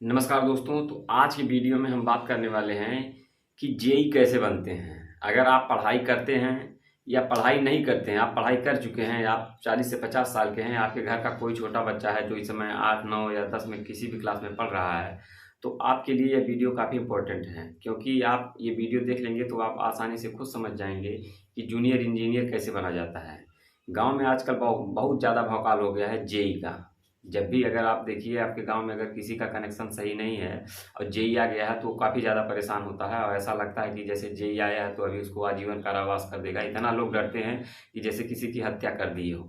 नमस्कार दोस्तों। तो आज की वीडियो में हम बात करने वाले हैं कि जेई कैसे बनते हैं। अगर आप पढ़ाई करते हैं या पढ़ाई नहीं करते हैं, आप पढ़ाई कर चुके हैं, आप 40 से 50 साल के हैं, आपके घर का कोई छोटा बच्चा है जो इस समय 8, 9 या 10 में किसी भी क्लास में पढ़ रहा है, तो आपके लिए यह वीडियो काफ़ी इंपॉर्टेंट है। क्योंकि आप ये वीडियो देख लेंगे तो आप आसानी से खुद समझ जाएंगे कि जूनियर इंजीनियर कैसे बना जाता है। गांव में आजकल बहुत ज़्यादा भौकाल हो गया है जेई का। जब भी अगर आप देखिए आपके गांव में अगर किसी का कनेक्शन सही नहीं है और जेई आ गया है तो काफ़ी ज़्यादा परेशान होता है और ऐसा लगता है कि जैसे जेई आया है तो अभी उसको आजीवन कारावास कर देगा। इतना लोग डरते हैं कि जैसे किसी की हत्या कर दी हो।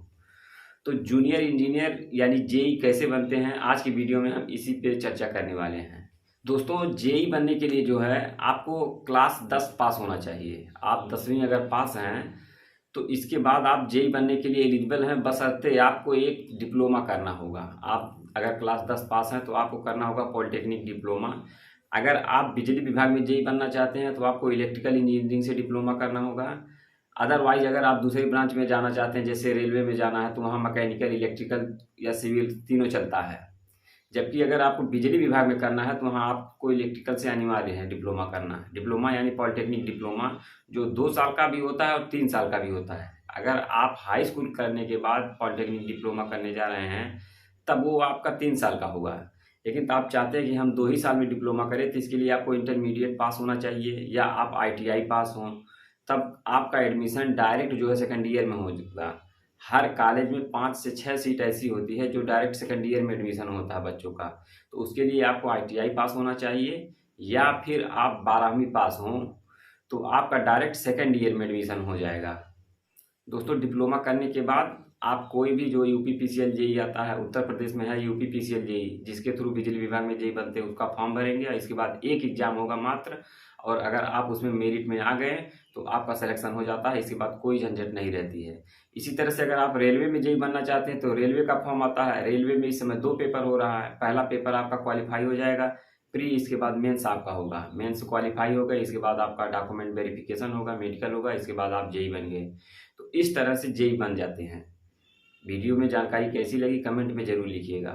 तो जूनियर इंजीनियर यानी जेई कैसे बनते हैं, आज की वीडियो में हम इसी पे चर्चा करने वाले हैं। दोस्तों, जेई बनने के लिए जो है आपको क्लास 10 पास होना चाहिए। आप 10वीं अगर पास हैं तो इसके बाद आप जेई बनने के लिए एलिजिबल हैं, बशर्ते आपको एक डिप्लोमा करना होगा। आप अगर क्लास 10 पास हैं तो आपको करना होगा पॉलिटेक्निक डिप्लोमा। अगर आप बिजली विभाग में जेई बनना चाहते हैं तो आपको इलेक्ट्रिकल इंजीनियरिंग से डिप्लोमा करना होगा। अदरवाइज अगर आप दूसरी ब्रांच में जाना चाहते हैं, जैसे रेलवे में जाना है, तो वहाँ मैकेनिकल, इलेक्ट्रिकल या सिविल तीनों चलता है। जबकि अगर आपको बिजली विभाग में करना है तो वहाँ आपको इलेक्ट्रिकल से अनिवार्य है डिप्लोमा करना। डिप्लोमा यानी पॉलिटेक्निक डिप्लोमा, जो 2 साल का भी होता है और 3 साल का भी होता है। अगर आप हाई स्कूल करने के बाद पॉलिटेक्निक डिप्लोमा करने जा रहे हैं तब वो आपका 3 साल का होगा। लेकिन तो आप चाहते हैं कि हम 2 ही साल में डिप्लोमा करें, तो इसके लिए आपको इंटरमीडिएट पास होना चाहिए या आप आईटीआई पास हों। तब आपका एडमिशन डायरेक्ट जो है सेकेंड ईयर में हो जाएगा। हर कॉलेज में 5 से 6 सीट ऐसी होती है जो डायरेक्ट सेकेंड ईयर में एडमिशन होता है बच्चों का। तो उसके लिए आपको आईटीआई पास होना चाहिए या फिर आप 12वीं पास हों तो आपका डायरेक्ट सेकेंड ईयर में एडमिशन हो जाएगा। दोस्तों, डिप्लोमा करने के बाद आप कोई भी जो यूपी पीसीएल जेई आता है, उत्तर प्रदेश में है यूपी पीसीएल जेई, जिसके थ्रू बिजली विभाग में जेई बनते हैं, उसका फॉर्म भरेंगे और इसके बाद एक एग्जाम होगा मात्र। और अगर आप उसमें मेरिट में आ गए तो आपका सिलेक्शन हो जाता है। इसके बाद कोई झंझट नहीं रहती है। इसी तरह से अगर आप रेलवे में जेई बनना चाहते हैं तो रेलवे का फॉर्म आता है। रेलवे में इस समय 2 पेपर हो रहा है। पहला पेपर आपका क्वालिफाई हो जाएगा प्री, इसके बाद मेंस आपका होगा। मेंस क्वालिफाई होगा, इसके बाद आपका डॉक्यूमेंट वेरिफिकेशन होगा, मेडिकल होगा, इसके बाद आप जेई बन गए। तो इस तरह से जेई बन जाते हैं। वीडियो में जानकारी कैसी लगी कमेंट में ज़रूर लिखिएगा।